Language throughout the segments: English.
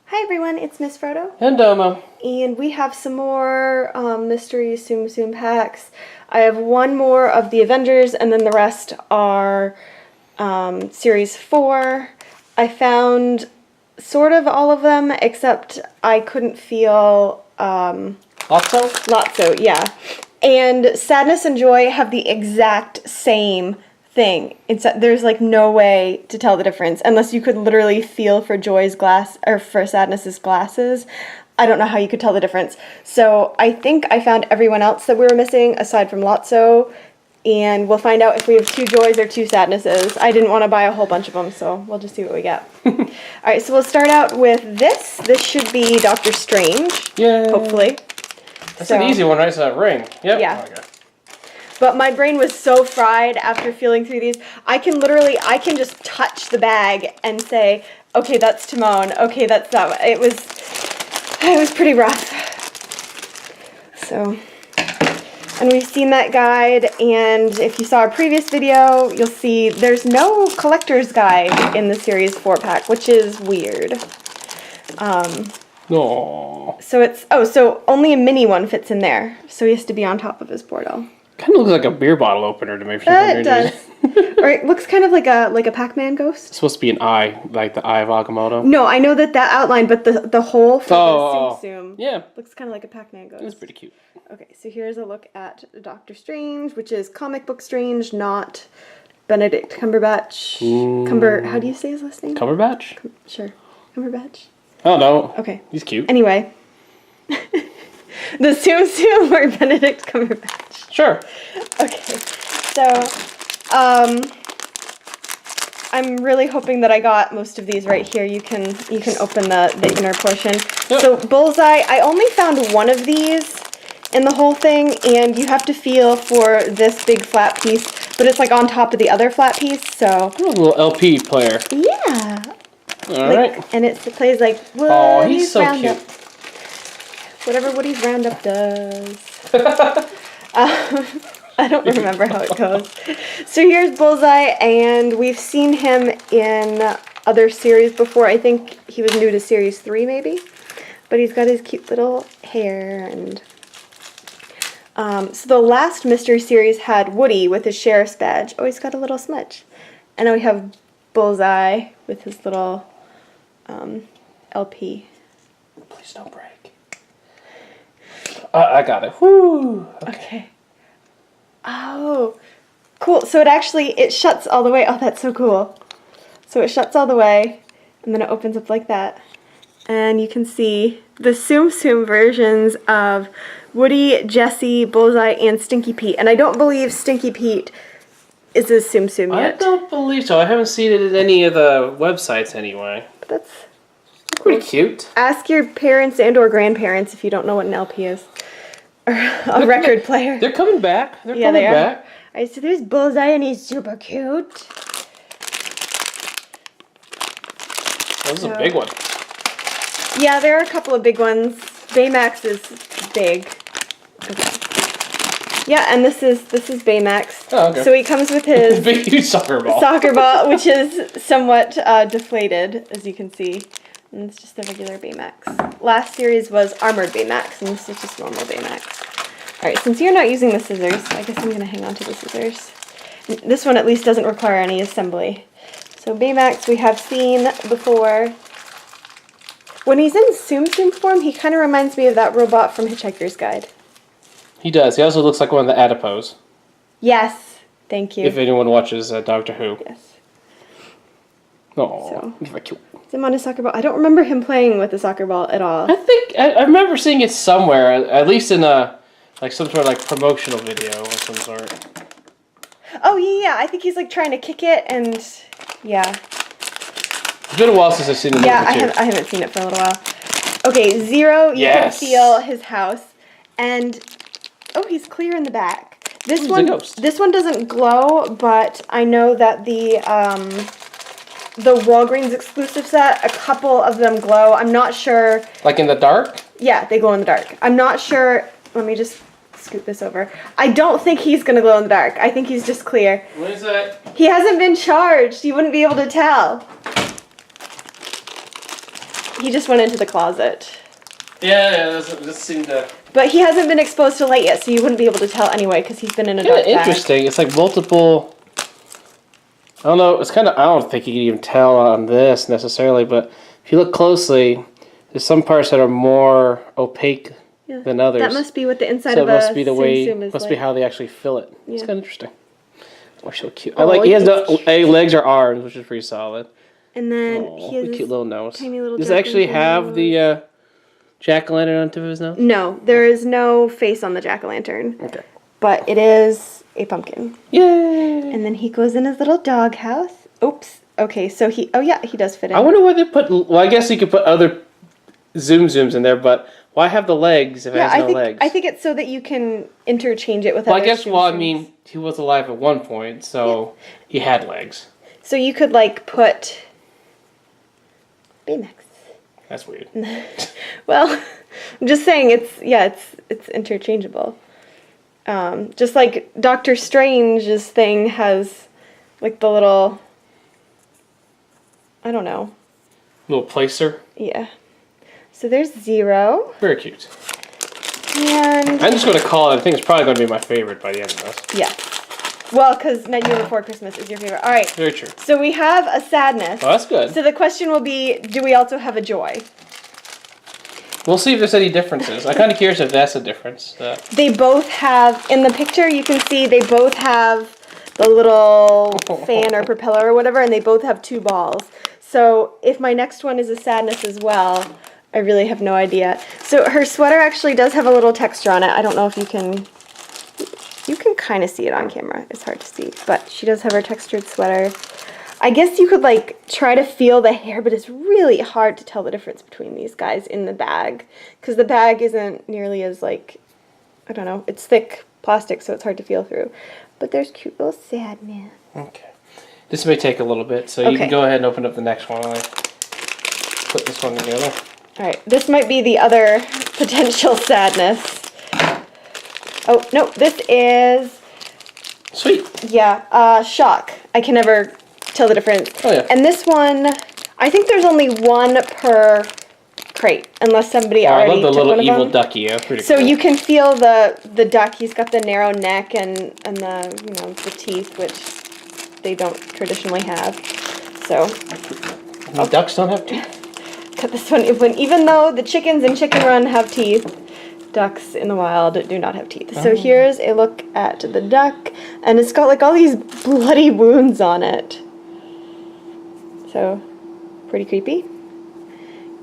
Hi everyone, it's Miss Frodo. And Domo. And we have some more mystery Tsum Tsum packs. I have one more of the Avengers, and then the rest are Series 4. I found sort of all of them, except I couldn't feel... Lotso? Lotso, yeah. And Sadness and Joy have the exact same thing. There's like no way to tell the difference unless you could literally feel for Joy's glass or for Sadness's glasses. I don't know how you could tell the difference. So I think I found everyone else that we were missing aside from Lotso, and we'll find out if we have 2 Joys or 2 Sadnesses. I didn't want to buy a whole bunch of them, so we'll just see what we get. Alright, so we'll start out with this. This should be Doctor Strange. Yay. Hopefully. That's an easy one, right? It's that ring. Yep. Yeah. Okay. But my brain was so fried after feeling through these. I can just touch the bag and say, okay, that's Timon. Okay, that's that one. It was pretty rough. So, and we've seen that guide, and if you saw our previous video, you'll see there's no collector's guide in the Series 4 pack, which is weird. Aww. So only a mini one fits in there, so he has to be on top of his portal. Kind of looks like a beer bottle opener to me. For some It does. Or it looks kind of like a Pac-Man ghost. It's supposed to be an eye, like the eye of Agamotto. No, I know that outline, but the hole for the Tsum Tsum looks kind of like a Pac-Man ghost. It's pretty cute. Okay, so here's a look at Doctor Strange, which is comic book Strange, not Benedict Cumberbatch. How do you say his last name? Cumberbatch? Sure. Cumberbatch? I don't know. Okay. He's cute. Anyway. The Tsum Tsum or Benedict Cumberbatch? Sure. Okay, so, I'm really hoping that I got most of these right here. You can open the inner portion. Yep. So Bullseye, I only found one of these in the whole thing, and you have to feel for this big flat piece, but it's like on top of the other flat piece, so. A little LP player. Yeah. Alright. And it plays like Woody's Oh, he's so Roundup. cute. Whatever Woody's Roundup does. I don't remember how it goes. So here's Bullseye, and we've seen him in other series before. I think he was new to Series 3, maybe. But he's got his cute little hair. And so the last mystery series had Woody with his sheriff's badge. Oh, he's got a little smudge. And now we have Bullseye with his little LP. Please don't break. I got it. Whew. Okay. Oh, cool. So it shuts all the way. Oh, that's so cool. So it shuts all the way, and then it opens up like that. And you can see the Tsum Tsum versions of Woody, Jesse, Bullseye, and Stinky Pete. And I don't believe Stinky Pete is a Tsum Tsum yet. I don't believe so. I haven't seen it in any of the websites anyway. But that's pretty cute. Ask your parents and or grandparents if you don't know what an LP is. Or a record player. They're coming back. They're coming they are. back. Alright, so there's Bullseye, and he's super cute. That was a big one. Yeah, there are a couple of big ones. Baymax is big. Okay. Yeah, and this is Baymax. Oh, okay. So he comes with his big huge soccer ball. Which is somewhat deflated, as you can see. And it's just a regular Baymax. Last series was Armored Baymax, and this is just normal Baymax. Alright, since you're not using the scissors, I guess I'm going to hang on to the scissors. This one at least doesn't require any assembly. So Baymax we have seen before. When he's in Tsum Tsum form, he kind of reminds me of that robot from Hitchhiker's Guide. He does. He also looks like one of the adipose. Yes, thank you. If anyone watches Doctor Who. Yes. Oh, he's very cute. Him on a soccer ball. I don't remember him playing with a soccer ball at all. I think I remember seeing it somewhere, at least in like some sort of like promotional video of some sort. Oh yeah, I think he's like trying to kick it, and yeah. It's been a while since I've seen it. Yeah, I haven't seen it for a little while. Okay, Zero, you can feel his house, and oh, he's clear in the back. This one doesn't glow, but I know that the Walgreens exclusive set, a couple of them glow. I'm not sure. Like in the dark? Yeah, they glow in the dark. I'm not sure. Let me just scoot this over. I don't think he's gonna glow in the dark. I think he's just clear. What is that? He hasn't been charged. You wouldn't be able to tell. He just went into the closet. Yeah, this seemed to... But he hasn't been exposed to light yet, so you wouldn't be able to tell anyway, because he's been in a dark bag. Interesting. It's like multiple... I don't know. It's kind of... I don't think you can even tell on this necessarily, but if you look closely, there's some parts that are more opaque than others. That must be what the inside so of it must be the Tsum way... Tsum is must like. be how they actually fill it. Yeah. It's kind of interesting. Oh, so cute. Oh, he has no legs or arms, which is pretty solid. And then he has a cute little nose. tiny little Does it actually have nose. the jack-o'-lantern on top of his nose? No, there is no face on the jack-o'-lantern. Okay. But it is a pumpkin. Yay! And then he goes in his little doghouse. Oops. Okay, so he... Oh, yeah, he does fit in. I wonder why they put... Well, I guess you could put other Zooms in there, but why have the legs if it has no legs? I think it's so that you can interchange it with Well, other I guess, Tsum Tsums. I mean, he was alive at one point, so he had legs. So you could, like, put... Baymax. That's weird. Well, I'm just saying it's interchangeable. Just like Doctor Strange's thing has like the little, I don't know. Little placer. Yeah. So there's Zero. Very cute. And I'm just going to call it. I think it's probably going to be my favorite by the end of this. yeah. Well, because Nightmare Before Christmas is your favorite. All right. Very true. So we have a sadness. Oh, that's good. So the question will be, do we also have a joy? We'll see if there's any differences. I'm kind of curious if that's a difference. They both have, in the picture you can see they both have the little fan or propeller or whatever, and they both have two balls. So if my next one is a sadness as well, I really have no idea. So her sweater actually does have a little texture on it. I don't know if you can kind of see it on camera. It's hard to see, but she does have her textured sweater. I guess you could like try to feel the hair, but it's really hard to tell the difference between these guys in the bag because the bag isn't nearly as like, I don't know, it's thick plastic, so it's hard to feel through. But there's cute little sadness. Okay. This may take a little bit, so you can go ahead and open up the next one. I'll put this one together. All right, this might be the other potential sadness. Oh, no, this is... Sweet. Yeah, shock. I can never tell the difference. Oh, yeah. And this one, I think there's only one per crate, unless somebody already I love the took one little of evil them. ducky. Yeah, pretty So cool. you can feel the duck. He's got the narrow neck and the, you know, the teeth, which they don't traditionally have. So... Ducks don't have teeth? Cut this one. Even though the chickens in Chicken Run have teeth, ducks in the wild do not have teeth. So here's a look at the duck, and it's got like all these bloody wounds on it. So, pretty creepy.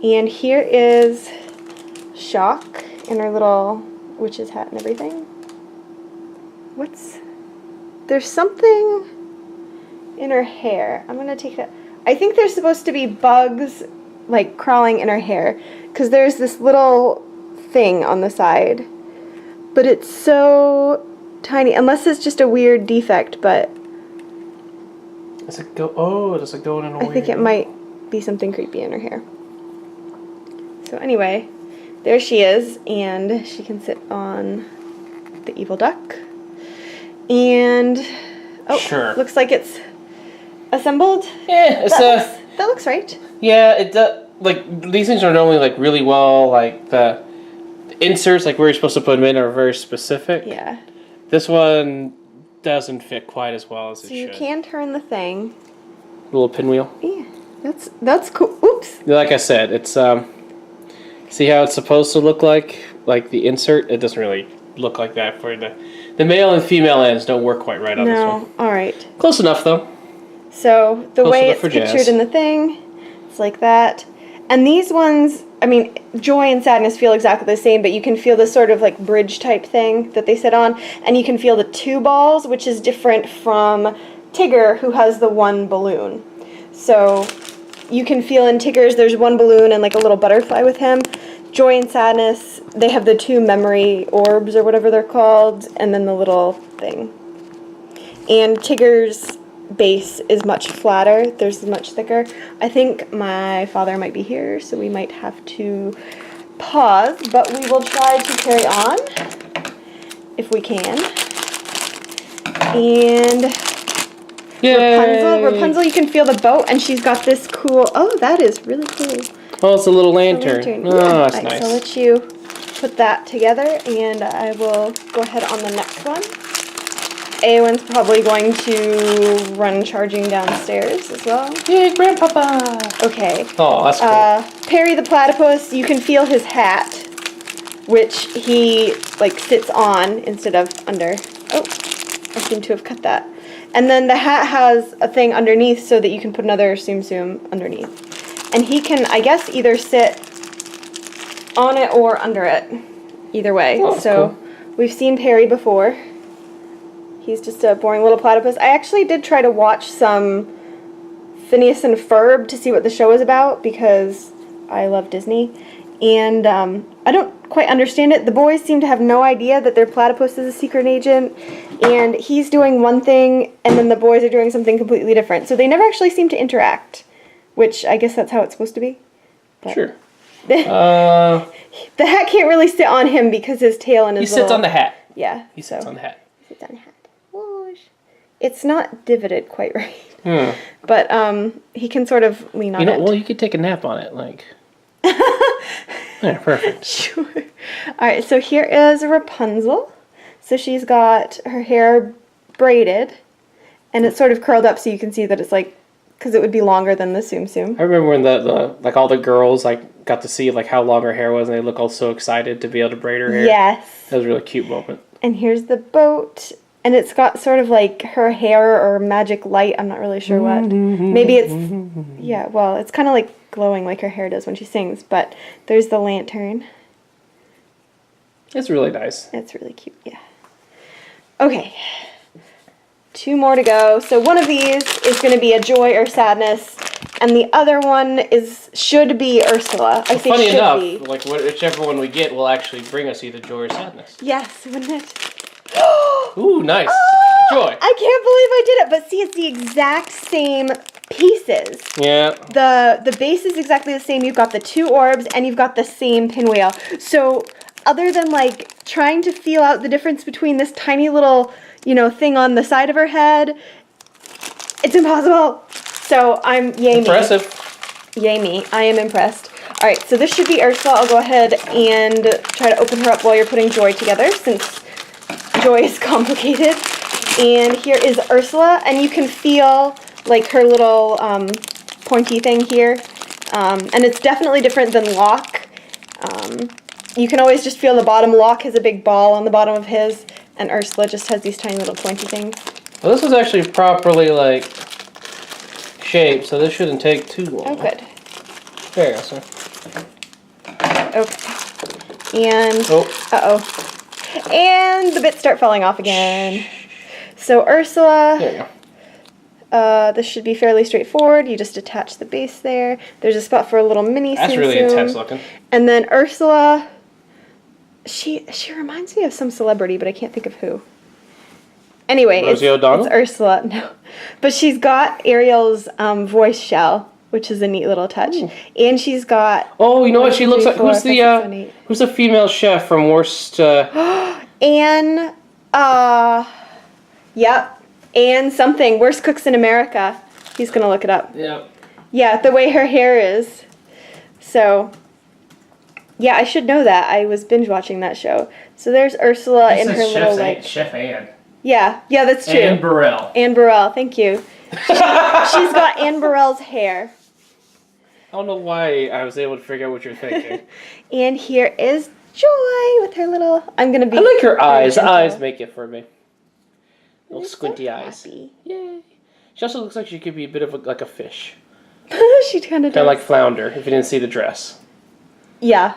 And here is Shock in her little witch's hat and everything. There's something in her hair. I'm gonna take that. I think there's supposed to be bugs like crawling in her hair because there's this little thing on the side, but it's so tiny, unless it's just a weird defect, but Does it go? Oh, does it go in a weird... I think it might be something creepy in her hair. So anyway, there she is, and she can sit on the evil duck. And Sure. looks like it's assembled. Yeah, it's That looks right. Yeah, it does. Like these things are normally like really well. Like the inserts, like where you're supposed to put them in, are very specific. Yeah. This one doesn't fit quite as well as it So you should. can turn the thing. Little pinwheel. Yeah, that's cool. Oops. Like I said, it's see how it's supposed to look like the insert. It doesn't really look like that for the male and female ends don't work quite right on this one. All right. Close enough though. So the Close way enough it's for pictured jazz. in the thing, it's like that. And these ones, I mean, joy and sadness feel exactly the same, but you can feel this sort of like bridge type thing that they sit on, and you can feel the two balls, which is different from Tigger, who has the one balloon. So you can feel in Tigger's, there's one balloon and like a little butterfly with him. Joy and sadness, they have the two memory orbs or whatever they're called, and then the little thing. And Tigger's base is much flatter. There's much thicker. I think my father might be here, so we might have to pause, but we will try to carry on. if we can. And Yay! Rapunzel, you can feel the boat, and she's got this cool. Oh, that is really cool. Oh, it's a little lantern. Oh, Yeah. that's Alright, nice. so I'll let you put that together, and I will go ahead on the next one. Eowyn's probably going to run charging downstairs as well. Yay, Grandpapa! Okay. Oh, that's cool. Perry the platypus, you can feel his hat, which he like sits on instead of under. Oh, I seem to have cut that. And then the hat has a thing underneath so that you can put another Tsum Tsum underneath. And he can, I guess, either sit on it or under it. Either way. Oh, so cool. We've seen Perry before. He's just a boring little platypus. I actually did try to watch some Phineas and Ferb to see what the show was about because I love Disney. And I don't quite understand it. The boys seem to have no idea that their platypus is a secret agent. And he's doing one thing, and then the boys are doing something completely different. So they never actually seem to interact, which I guess that's how it's supposed to be. But Sure. the hat can't really sit on him because his tail and his He sits on the hat. Yeah. He sits on the hat. He sits on the hat. Whoosh. It's not divoted quite right. Hmm. But he can sort of lean on it. Well, you could take a nap on it, like. Yeah, perfect. Sure. Alright, so here is Rapunzel. So she's got her hair braided, and it's sort of curled up so you can see that it's like, because it would be longer than the Tsum Tsum. I remember when the like all the girls like got to see like how long her hair was, and they look all so excited to be able to braid her hair. Yes. That was a really cute moment. And here's the boat, and it's got sort of like her hair or magic light. I'm not really sure what. Maybe it's, yeah, well, it's kind of like glowing like her hair does when she sings, but there's the lantern. It's really nice. It's really cute, yeah. Okay. 2 more to go. So one of these is going to be a joy or sadness, and the other one should be Ursula. I say Funny should enough, be. like whichever one we get will actually bring us either joy or sadness. Yes, wouldn't it? Ooh, nice. Joy. I can't believe I did it, but see, it's the exact same pieces. Yeah. The base is exactly the same. You've got the 2 orbs, and you've got the same pinwheel. So other than like trying to feel out the difference between this tiny little, thing on the side of her head, it's impossible. So yay Impressive. me. Yay me. I am impressed. All right, so this should be Ursula. I'll go ahead and try to open her up while you're putting Joy together, since Joy is complicated. And here is Ursula, and you can feel like her little pointy thing here. And it's definitely different than Locke. You can always just feel the bottom. Locke has a big ball on the bottom of his, and Ursula just has these tiny little pointy things. Well, this is actually properly like shaped, so this shouldn't take too long. Oh, good. There you go, sir. Okay. And Oh. And the bits start falling off again. So Ursula. There you go. This should be fairly straightforward. You just attach the base there. There's a spot for a little mini That's Tsum really Tsum. intense looking. And then Ursula. She reminds me of some celebrity, but I can't think of who. Anyway, Rosie O'Donnell? It's Ursula. No, but she's got Ariel's voice shell, which is a neat little touch. Ooh. And she's got. Oh, you know what she looks like? 4, Who's 5, 6, 7, 8. Who's the female chef from Worst? Anne. Yep. Anne something. Worst Cooks in America. He's gonna look it up. Yeah. Yeah, the way her hair is. So. Yeah, I should know that. I was binge watching that show. So there's Ursula in her little like. Chef Anne. Yeah, that's true. Anne Burrell. Anne Burrell, thank you. She's got Anne Burrell's hair. I don't know why I was able to figure out what you're thinking. And here is Joy with her little. I'm gonna be. I like her eyes. gentle. Eyes make it for me. Little They're squinty so eyes. happy. Yay. She also looks like she could be a bit of like a fish. She kind of Kind of like Flounder, if you didn't see the dress. Yeah,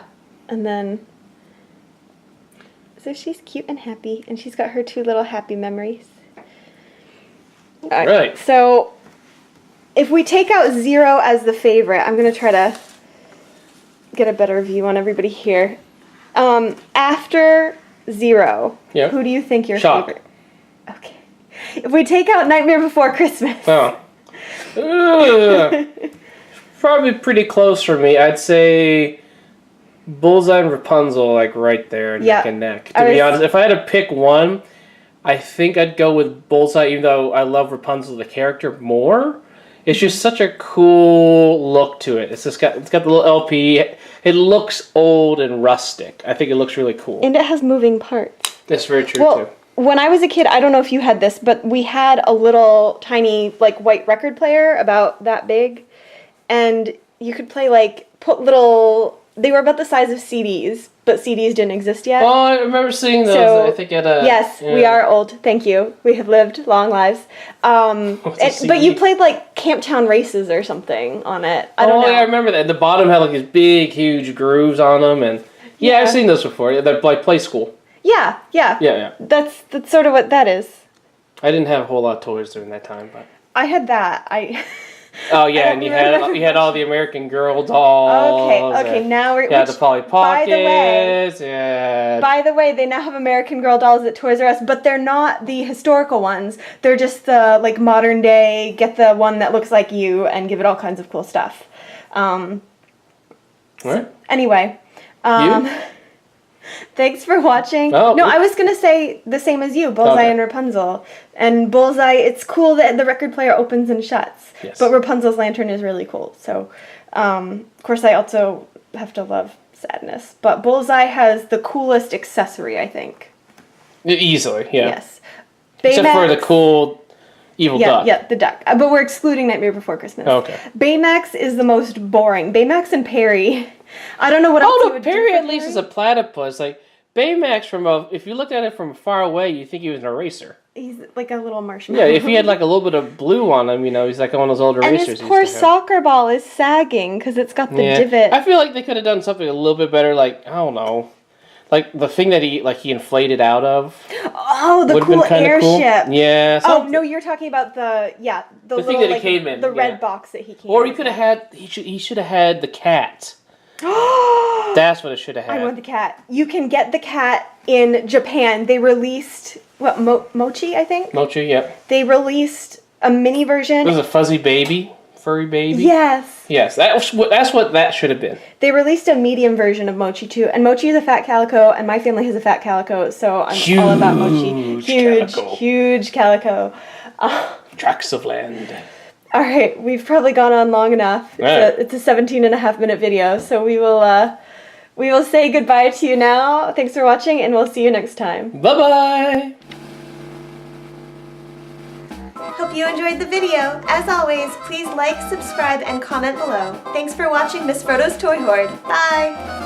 and then. So she's cute and happy, and she's got her 2 little happy memories. All Right. So, if we take out 0 as the favorite, I'm gonna try to get a better view on everybody here. After 0, Yeah. who do you think your Shock. favorite? Okay. If we take out Nightmare Before Christmas. Oh. Ugh. Probably pretty close for me. I'd say Bullseye and Rapunzel, like right there, Yeah. neck and neck. To be honest, if I had to pick one, I think I'd go with Bullseye, even though I love Rapunzel, the character, more. It's just such a cool look to it. It's got the little LP. It looks old and rustic. I think it looks really cool. And it has moving parts. That's very true, too. When I was a kid, I don't know if you had this, but we had a little tiny, like, white record player about that big. And you could play, like, put little... They were about the size of CDs, but CDs didn't exist yet. Oh, I remember seeing those, So, I think at a... Yes, yeah. we are old. Thank you. We have lived long lives. But you played, like, Camptown Races or something on it. I don't know. Yeah, I remember that. The bottom had, like, these big, huge grooves on them, and... Yeah, I've seen those before. They're like Play School. Yeah. Yeah. That's sort of what that is. I didn't have a whole lot of toys during that time, but... I had that. Oh yeah, and you had all the American Girl dolls. Okay. Now we're the Polly Pockets. By the way, they now have American Girl dolls at Toys R Us, but they're not the historical ones. They're just the like modern day. Get the one that looks like you and give it all kinds of cool stuff. What? Anyway. You? Thanks for watching. Oh, no, I was going to say the same as you, Bullseye and Rapunzel. And Bullseye, it's cool that the record player opens and shuts. Yes. But Rapunzel's lantern is really cool. So, of course, I also have to love Sadness. But Bullseye has the coolest accessory, I think. Easily, yeah. Yes. Except for the cool evil duck. Yeah, the duck. But we're excluding Nightmare Before Christmas. Okay. Baymax is the most boring. Baymax and Perry... I don't know what else you would do. Perry at least is a platypus. Like, Baymax, if you looked at it from far away, you think he was an eraser. He's like a little marshmallow. Yeah, if he had like a little bit of blue on him, he's like one of those old erasers. And his poor soccer ball is sagging because it's got the divot. I feel like they could have done something a little bit better, like, I don't know. Like, the thing that he inflated out of. Oh, the cool airship. Cool. Yeah. Oh, no, you're talking about the little, thing that he came in. The red box that he came in. Or he could have had, he should have had the cat. That's what it should have had. I want the cat. You can get the cat in Japan. They released, Mochi, I think? Mochi, yeah. They released a mini version. It was a fuzzy baby? Furry baby? Yes. Yes, that's what that should have been. They released a medium version of Mochi too, and Mochi is a fat calico, and my family has a fat calico, so I'm all about Mochi. Huge calico. Tracts of land. All right, we've probably gone on long enough. It's a 17.5-minute video, so we will say goodbye to you now. Thanks for watching, and we'll see you next time. Bye-bye! Hope you enjoyed the video. As always, please like, subscribe, and comment below. Thanks for watching Miss Frodo's Toy Horde. Bye!